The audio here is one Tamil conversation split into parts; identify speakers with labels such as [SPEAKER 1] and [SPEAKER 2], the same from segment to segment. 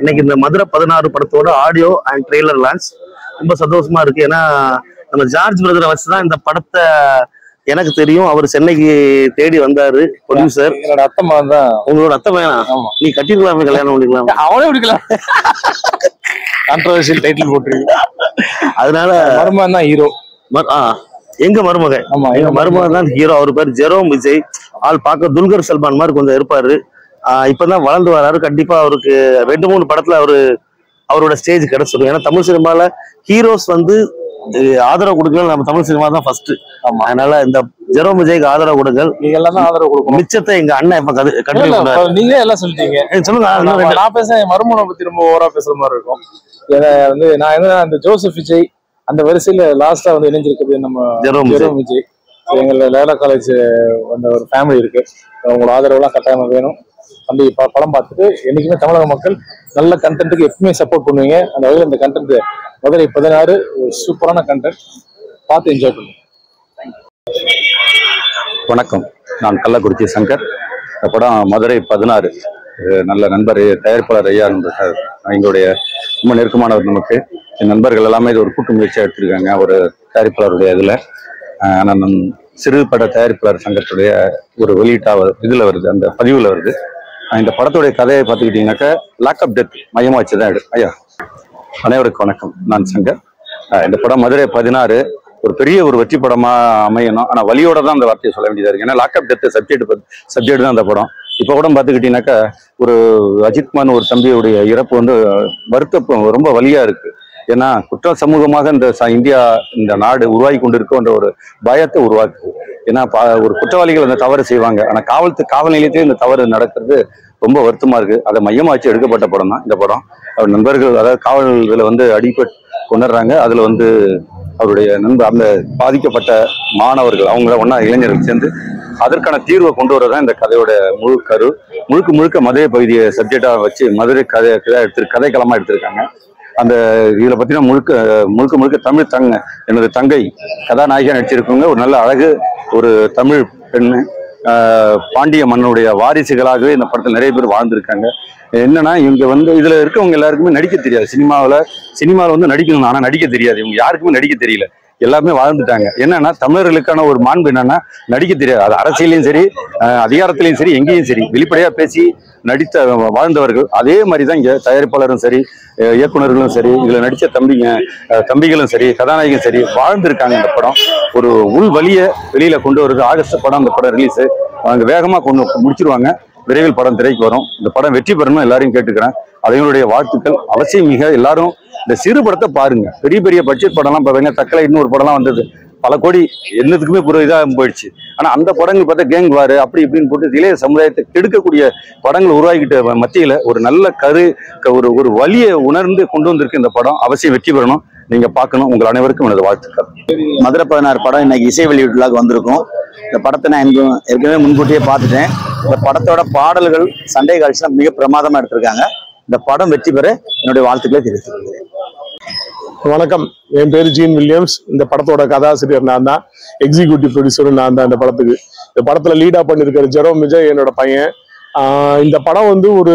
[SPEAKER 1] இன்னைக்கு இந்த மதுரை 16 படத்தோட ஆடியோ அண்ட் ட்ரெய்லர் லான்ச் ரொம்ப சந்தோஷமா இருக்கு. ஏன்னா நம்ம ஜார்ஜ் பிரதரை வச்சுதான் இந்த படத்தை எனக்கு தெரியும். அவர் சென்னைக்கு தேடி வந்தாரு ப்ரொடியூசர்.
[SPEAKER 2] என்னோட அத்தை மகன் தான்.
[SPEAKER 1] உங்களோட அத்தை மகனா? நீ கட்டிருக்கலாமே, கல்யாணம் பண்ணிக்கலாம்.
[SPEAKER 2] அவனே பிடிக்கலாம். கான்ட்ரோவர்ஷியல் டைட்டில் போட்டிருக்கு.
[SPEAKER 1] அதனால
[SPEAKER 2] மருமகன் தான் ஹீரோ.
[SPEAKER 1] எங்க மருமகன்?
[SPEAKER 2] ஆமா,
[SPEAKER 1] எங்க மருமகன் தான் ஹீரோ. அவர் பேர் ஜெரோம் விஜய். ஆள் பார்க்க துல்கர் சல்மான் மாதிரி கொஞ்சம் இருப்பாரு. இப்பதான் வளர்ந்து வராரு. கண்டிப்பா அவருக்கு 2-3 படத்துல அவரோட ஸ்டேஜ் கிடைச்சிடும். ஏன்னா தமிழ் சினிமால ஹீரோஸ் ஆதரவு கொடுக்கணும். நம்ம தமிழ் சினிமா தான் ஃபர்ஸ்ட். அதனால இந்த ஜெரோம் விஜய்க்கு ஆதரவு கொடுங்கள்.
[SPEAKER 2] நீங்க எல்லாம் தான் ஆதரவு கொடுக்கணும்.
[SPEAKER 1] மிச்சத்தை எங்க அண்ணன் இப்ப கண்டிப்பா
[SPEAKER 2] நீங்களே எல்லாம் சொல்லிட்டீங்க.
[SPEAKER 1] சொல்லுங்க.
[SPEAKER 2] நான் பேச என் மருமகனை பத்தி ரொம்ப ஓவரா பேசுற மாதிரி இருக்கும். நான் அந்த ஜோசப் விஜய் அந்த வரிசையில லாஸ்டா இணைஞ்சிருக்குது நம்ம ஜெரோம் விஜய். எங்கள லேலா காலேஜ் ஒரு ஃபேமிலி இருக்கு. உங்களோட ஆதரவுலாம் கட்டாயமா வேணும். தம்பி படம் பார்த்துட்டு என்னைக்குமே தமிழக மக்கள் நல்ல கண்டென்ட்டுக்கு எப்பவுமே சப்போர்ட் பண்ணுவீங்க. அந்த வகையில் இந்த கண்டென்ட் மதுரை 16 ஒரு சூப்பரான கண்டென்ட், பார்த்து என்ஜாய் பண்ணுங்க.
[SPEAKER 3] வணக்கம், நான் கள்ளக்குறிச்சி சங்கர். இந்த படம் மதுரை 16. நல்ல நண்பர் தயாரிப்பாளர் ஐயா சார், எங்களுடைய ரொம்ப நெருக்கமானவர். நமக்கு என் நண்பர்கள் எல்லாமே இது ஒரு கூட்டு முயற்சியாக எடுத்திருக்காங்க. ஒரு தயாரிப்பாளருடைய இதில் நான் சிறு பட தயாரிப்பாளர் சங்கத்துடைய ஒரு வெளியீட்டாக இதில் வருது, அந்த பதிவில் வருது. இந்த படத்துடைய கதையை பார்த்துக்கிட்டிங்கனாக்கா லாக்அப் டெத் மையமாக வச்சு தான் ஐயா. அனைவருக்கும் வணக்கம், நான் சங்கர். இந்த படம் மதுரை 16 ஒரு பெரிய ஒரு வெற்றி படமாக அமையணும். ஆனால் வலியோட தான் அந்த வார்த்தையை சொல்ல வேண்டியதாக இருக்குது. ஏன்னா லாக்அப் டெத் சப்ஜெக்ட் தான் அந்த படம். இப்போ கூட பார்த்துக்கிட்டிங்கனாக்கா ஒரு அஜித்குமார் ஒரு தம்பியுடைய இறப்பு வருத்தம் ரொம்ப வலியாக இருக்குது. ஏன்னா குற்ற சமூகமாக இந்தியா இந்த நாடு உருவாகி கொண்டிருக்கின்ற ஒரு பயத்தை உருவாக்குது. ஏன்னா ஒரு குற்றவாளிகள் அந்த தவறு செய்வாங்க, ஆனால் காவல் நிலையத்திலே இந்த தவறு நடக்கிறது ரொம்ப வருத்தமா இருக்கு. அதை மையமா வச்சு எடுக்கப்பட்ட படம் தான் இந்த படம். அவர் நண்பர்கள், அதாவது காவல் இதுல அடிபட்டு கொண்டுறாங்க. அதுல அவருடைய நண்பர், அந்த பாதிக்கப்பட்ட மாணவர்கள், அவங்கள ஒன்னா இளைஞர்கள் சேர்ந்து அதற்கான தீர்வை கொண்டு வரதான் இந்த கதையோட முழு கரு. முழுக்க மதுரை பகுதியை சப்ஜெக்டா வச்சு மதுரை கதைக்களமா எடுத்திருக்காங்க. அந்த இதுல பார்த்தீங்கன்னா முழுக்க தமிழ் எனது தங்கை கதாநாயகியா நடிச்சிருக்கவங்க ஒரு நல்ல அழகு ஒரு தமிழ் பெண்ணு. பாண்டிய மன்னனுடைய வாரிசுகளாகவே இந்த படத்தில் நிறைய பேர் வாழ்ந்திருக்காங்க. என்னன்னா இவங்க இதுல இருக்கவங்க எல்லாருக்குமே நடிக்க தெரியாது. சினிமாவில் நடிக்கணும், ஆனா நடிக்க தெரியாது. இவங்க யாருக்குமே நடிக்க தெரியல, எல்லாமே வாழ்ந்துட்டாங்க. என்னன்னா தமிழர்களுக்கான ஒரு மாண்பு என்னன்னா நடிக்க தெரியாது. அது அரசியலையும் சரி, அதிகாரத்திலையும் சரி, எங்கேயும் சரி வெளிப்படையா பேசி நடித்த வாழ்ந்தவர்கள். அதே மாதிரிதான் இங்க தயாரிப்பாளரும் சரி, இயக்குநர்களும் சரி, இதுல நடிச்ச தம்பிகளும் சரி, கதாநாயகம் சரி வாழ்ந்திருக்காங்க. இந்த படம் ஒரு உள் வலிய வெளியில கொண்டு வருது. ஆகஸ்ட் படம் அந்த படம் ரிலீஸ் அவங்க வேகமா முடிச்சிருவாங்க. விரைவில் படம் திரைக்கு வரும். இந்த படம் வெற்றி பெறணும் எல்லாரையும் கேட்டுக்கிறேன். அவங்களுடைய வாழ்த்துக்கள் அவசியம். மிக எல்லாரும் இந்த சிறு படத்தை பாருங்க. பெரிய பட்ஜெட் படம்லாம் பாருங்க. தக்கலை இன்னொரு படம்லாம் வந்தது, பல கோடி என்னத்துக்குமே இதாக போயிடுச்சு. ஆனா அந்த படங்கள் பார்த்தா கேங் வாரு அப்படி இப்படின்னு போட்டு இளைய சமுதாயத்தை கெடுக்கக்கூடிய படங்கள் உருவாக்கிட்ட மத்தியில ஒரு நல்ல ஒரு வலியை உணர்ந்து கொண்டு வந்திருக்கு இந்த படம். அவசியம் வெற்றி பெறணும், நீங்க பார்க்கணும். உங்கள் அனைவருக்கும் எனது வாழ்த்துக்கள்.
[SPEAKER 4] மதுரை 16 படம் இன்னைக்கு இசை வெளியீட்டுலாக வந்திருக்கும். இந்த படத்தை நான் ஏற்கனவே முன்கூட்டியே பார்த்துட்டேன். இந்த படத்தோட பாடல்கள், சண்டை காட்சிலாம் மிக பிரமாதமா எடுத்திருக்காங்க. இந்த படம் வெற்றி பெற என்னுடைய வாழ்த்துக்களை தெரிவித்துக்
[SPEAKER 5] வணக்கம், என் பேரு ஜீன் வில்லியம்ஸ். இந்த படத்தோட கதாசிரியர் நான் தான், எக்ஸிக்யூட்டிவ் ப்ரொடியூசரும் நான் தான். இந்த படத்துக்கு இந்த படத்துல லீடா பண்ணிருக்கிற ஜெரோம் விஜய் என்னோட பையன். இந்த படம் ஒரு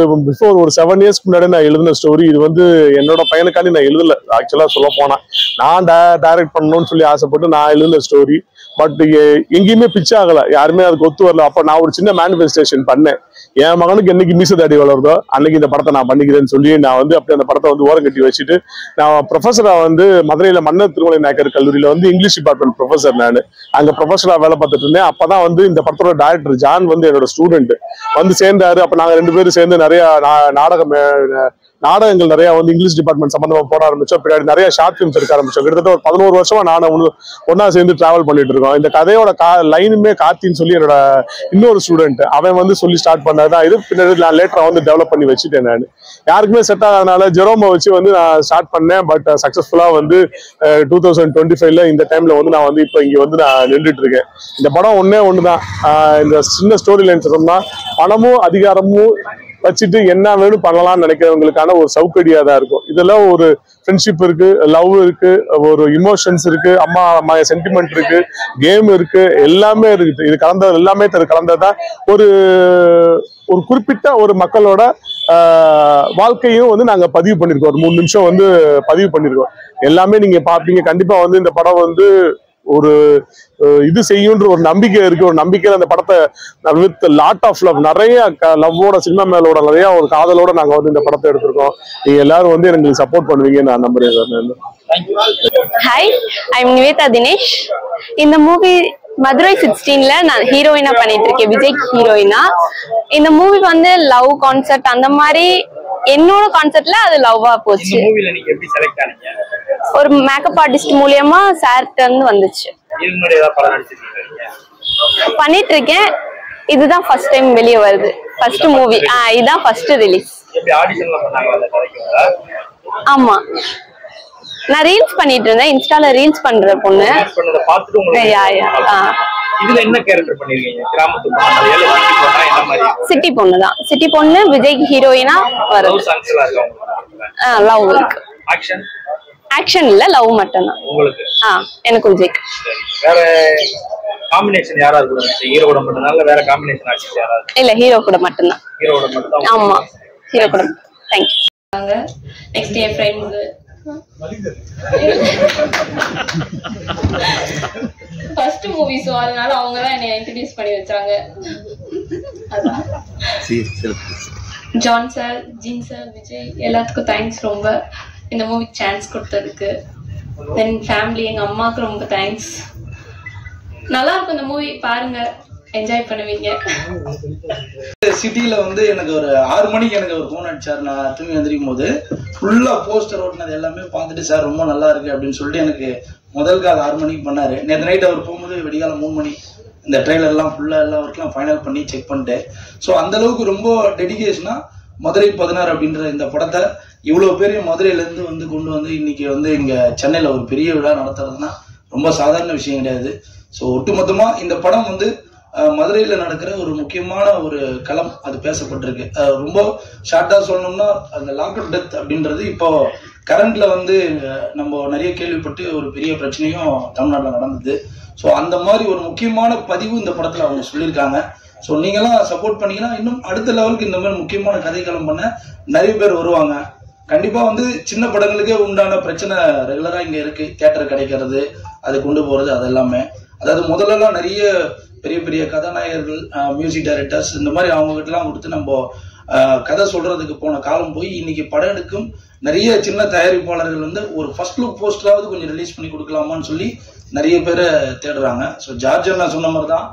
[SPEAKER 5] 7 இயர்ஸ்க்கு முன்னாடி நான் எழுதின ஸ்டோரி. இது என்னோட பையனுக்காண்டி நான் எழுதல. ஆக்சுவலா சொல்ல போனா நான் டைரக்ட் பண்ணணும்னு சொல்லி ஆசைப்பட்டு நான் எழுதின ஸ்டோரி. பட் எங்கேயுமே பிச் ஆகல, யாருமே அதுக்கு ஒத்து வரல. அப்ப நான் ஒரு சின்ன மேனிஃபெஸ்டேஷன் பண்ணேன். என் மகனுக்கு என்னைக்கு மீச தாடி வளருதோ அன்னைக்கு இந்த படத்தை நான் பண்ணிக்கிறேன்னு சொல்லி நான் அப்படியே அந்த படத்தை ஓரம் கட்டி வச்சுட்டு நான் ப்ரொஃபஸரா மதுரையில மன்னர் திருமலை நாயக்கர் கல்லூரியில இங்கிலீஷ் டிபார்ட்மெண்ட் ப்ரொஃபஸர். நான் அங்க ப்ரொஃபஸரா வேலை பார்த்துட்டு இருந்தேன். அப்பதான் இந்த படத்தோட டைரக்டர் ஜான் என்னோட ஸ்டூடெண்ட் சேர்ந்தாரு. அப்ப நாங்க 2 பேரும் சேர்ந்து நிறைய நாடகங்கள் நிறைய இங்கிலீஷ் டிபார்ட்மெண்ட் சம்பந்தமா போட ஆரம்பிச்சோம். பின்னாடி நிறைய ஷார்ட் பிலிம்ஸ் எடுக்க ஆரம்பிச்சோம். கிட்டத்தட்ட ஒரு 11 வருஷமா நானும் ஒன்னா சேர்ந்து டிராவல் பண்ணிட்டு இருக்கோம். இந்த கதையோட லைனுமே கார்த்தின்னு சொல்லி என்னோட இன்னொரு ஸ்டூடெண்ட் அவன் சொல்லி ஸ்டார்ட் பண்ணாதான் இது. பின்னாடி நான் லேட்டரா டெவலப் பண்ணி வச்சுட்டேன். நான் யாருக்குமே செட் ஆகாதனால ஜெரோமை வச்சு நான் ஸ்டார்ட் பண்ணேன். பட் சக்சஸ்ஃபுல்லா 2025ல இந்த டைம்ல நான் இப்போ இங்க நான் நின்றுட்டு இருக்கேன். இந்த படம் ஒண்ணுதான். இந்த சின்ன ஸ்டோரி லைன் சொன்னோம்னா பணமும் அதிகாரமும் வச்சுட்டு என்ன வேணும் பண்ணலாம்னு நினைக்கிறவங்களுக்கான ஒரு சௌகரியா தான் இருக்கும். இதெல்லாம் ஒரு ஃப்ரெண்ட்ஷிப் இருக்கு, லவ் இருக்கு, ஒரு இமோஷன்ஸ் இருக்கு, அம்மா சென்டிமெண்ட் இருக்கு, கேம் இருக்கு, எல்லாமே இருக்கு. இது எல்லாமே கலந்ததுதான் ஒரு குறிப்பிட்ட ஒரு மக்களோட வாழ்க்கையும் வந்து நாங்க பதிவு பண்ணிருக்கோம். ஒரு 3 நிமிஷம் வந்து பதிவு பண்ணிருக்கோம். எல்லாமே நீங்க பாப்பீங்க. கண்டிப்பா வந்து இந்த படம் வந்து ஒரு இது செய்யுன்ற ஒரு நம்பிக்கை இருக்கு. ஒரு நம்பிக்கையில அந்த படத்தை வித் லாட் ஆஃப் லவ், நிறைய லவ்வோட, சினிமா மேலோட நிறைய ஒரு காதலோட நாங்க வந்து இந்த படத்தை எடுத்திருக்கோம். நீங்க எல்லாரும் வந்து எனக்கு சப்போர்ட் பண்ணுவீங்க நான் நம்புறேன் sir.
[SPEAKER 6] Hi, I am Nivetha Dinesh. இந்த மூவி மதுரை 16ல நான் ஹீரோயினா பண்ணிட்டு இருக்கேன், விஜய் ஹீரோயினா. இந்த மூவி வந்து லவ் கான்செப்ட், அந்த மாதிரி என்னோட கான்செப்ட்ல அது லவ்வா போச்சு. ஒரு மேக்கப் ஆர்டிஸ்ட் மூலியமா சார்ட்ட இருந்து வந்துச்சு. பண்ணிட்டு இருக்கேன். இதுதான் ஃபர்ஸ்ட் டைம் வெளியே வருது, ஃபர்ஸ்ட் மூவி. இதுதான் ஃபர்ஸ்ட் ரிலீஸ். ஆமா, நான் ரீல்ஸ் பண்ணிட்டு இருந்தேன், இன்ஸ்டால ரீல்ஸ் பண்ற பொண்ணு. சிட்டி பொண்ணு தான். சிட்டி பொண்ணு விஜய்க்கு ஹீரோயினா வரும். லவ் இருக்கு. ஆக்ஷன் இல்ல, லவ் மட்டும் தான். எனக்கு விஜய்க்கு.
[SPEAKER 7] காம்பினேஷன் யாரா இருக்கு? ஹீரோ கூட மட்டும்தான் இல்ல வேற காம்பினேஷன் ஆர்டிஸ்ட் யாரா?
[SPEAKER 6] இல்ல, ஹீரோ கூட மட்டும்தான்.
[SPEAKER 7] ஹீரோ கூட மட்டும்.
[SPEAKER 6] ஆமா, ஹீரோ கூட. Thank you.
[SPEAKER 8] நெக்ஸ்ட் என் ஃப்ரெண்ட்ஸ் ஃபர்ஸ்ட் மூவி, சோ அதனால அவங்க தான் என்னை இன்ட்ரோ듀ce பண்ணி வச்சாங்க. John sir, Jean sir, Vijay எல்லாத்துக்கும் தேங்க்ஸ் ரொம்ப, இந்த மூவிக்கு சான்ஸ் கொடுத்ததுக்கு. தென் ஃபேமிலி, எங்க அம்மாவுக்கு ரொம்ப தேங்க்ஸ். நல்லா இருக்கும் இந்த மூவி, பாருங்க, என்ஜாய் பண்ணுவீங்க.
[SPEAKER 9] சிட்டியில வந்து எனக்கு ஒரு 6 மணிக்கு எனக்கு ஒரு ஃபோன் அடிச்சார். நான் தூங்கி வந்திருக்கும் போது ஃபுல்லா போஸ்டர் ஓட்டினது எல்லாமே பார்த்துட்டு, சார் ரொம்ப நல்லா இருக்கு அப்படின்னு சொல்லிட்டு எனக்கு முதல் கால் 6 மணிக்கு பண்ணாரு. நேற்று நைட் அவர் போகும்போது வெடிகாலம் 3 மணி இந்த ட்ரெய்லர் எல்லாம் ஃபுல்லா எல்லா ஒர்க்லாம் ஃபைனல் பண்ணி செக் பண்ணிட்டு, ஸோ அந்த அளவுக்கு ரொம்ப டெடிகேஷனா மதுரை 16 அப்படின்ற இந்த படத்தை இவ்வளவு பேர் மதுரையில இருந்து வந்து கொண்டு வந்து இன்னைக்கு வந்து இங்க சென்னையில ஒரு பெரிய விழா நடத்துறதுன்னா ரொம்ப சாதாரண விஷயம் கிடையாது. ஸோ ஒட்டுமொத்தமா இந்த படம் வந்து மதுரையில நடக்கிற ஒரு முக்கியமான ஒரு களம், அது பேசப்பட்டிருக்கு. ரொம்ப ஷார்ட்டா சொல்லணும்னா அந்த லாக்அப் டெத் அப்படின்றது இப்போ கரண்ட்ல வந்து நம்ம நிறைய கேள்விப்பட்டு ஒரு பெரிய பிரச்சனையும் தமிழ்நாட்டில் நடந்தது. ஸோ அந்த மாதிரி ஒரு முக்கியமான பதிவு இந்த படத்துல அவங்க சொல்லியிருக்காங்க. ஸோ நீங்களாம் சப்போர்ட் பண்ணீங்கன்னா இன்னும் அடுத்த லெவலுக்கு இந்த மாதிரி முக்கியமான கதைக்களம் பண்ண நிறைய பேர் வருவாங்க. கண்டிப்பா வந்து சின்ன படங்களுக்கே உண்டான பிரச்சனை ரெகுலரா இங்க இருக்கு. தியேட்டர் கிடைக்கிறது, அது கொண்டு போறது, அது எல்லாமே. அதாவது முதல்லலாம் நிறைய பெரிய பெரிய கதாநாயகர்கள், மியூசிக் டைரக்டர்ஸ், இந்த மாதிரி அவங்க கிட்ட எல்லாம் கொடுத்து நம்ம கதை சொல்றதுக்கு போன காலம் போய் இன்னைக்கு படம் எடுக்கும் நிறைய சின்ன தயாரிப்பாளர்கள் வந்து ஒரு ஃபர்ஸ்ட் லுக் போஸ்டராவது கொஞ்சம் ரிலீஸ் பண்ணி கொடுக்கலாமான்னு சொல்லி நிறைய பேரை தேடுறாங்க. ஸோ ஜார்ஜ் நான் சொன்ன மாதிரி தான்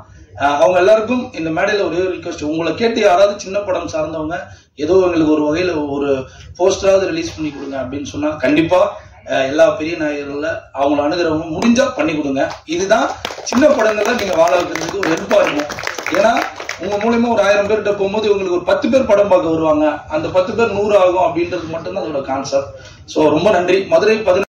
[SPEAKER 9] அவங்க எல்லாருக்கும் இந்த மேடையில ஒரே ஒரு ரிக்வஸ்ட், உங்களை கேட்டு யாராவது சின்ன படம் சார்ந்தவங்க ஏதோ எங்களுக்கு ஒரு வகையில ஒரு போஸ்டராவது ரிலீஸ் பண்ணி கொடுங்க அப்படின்னு சொன்னா கண்டிப்பா எல்லா பெரிய நாயகர்கள்ல அவங்கள அணுகிறவங்க முடிஞ்சா பண்ணி கொடுங்க. இதுதான் சின்ன படங்கள்ல நீங்க வாழ வைக்கிறதுக்கு ஒரு ஹெல்ப்பா இருக்கும். ஏன்னா உங்க மூலமா ஒரு 1000 பேர்கிட்ட போகும்போது உங்களுக்கு ஒரு 10 பேர் படம் பார்க்க வருவாங்க. அந்த 10 பேர் 100 ஆகும் அப்படின்றது மட்டும்தான் அதோட கான்செப்ட். ஸோ ரொம்ப நன்றி. மதுரை 16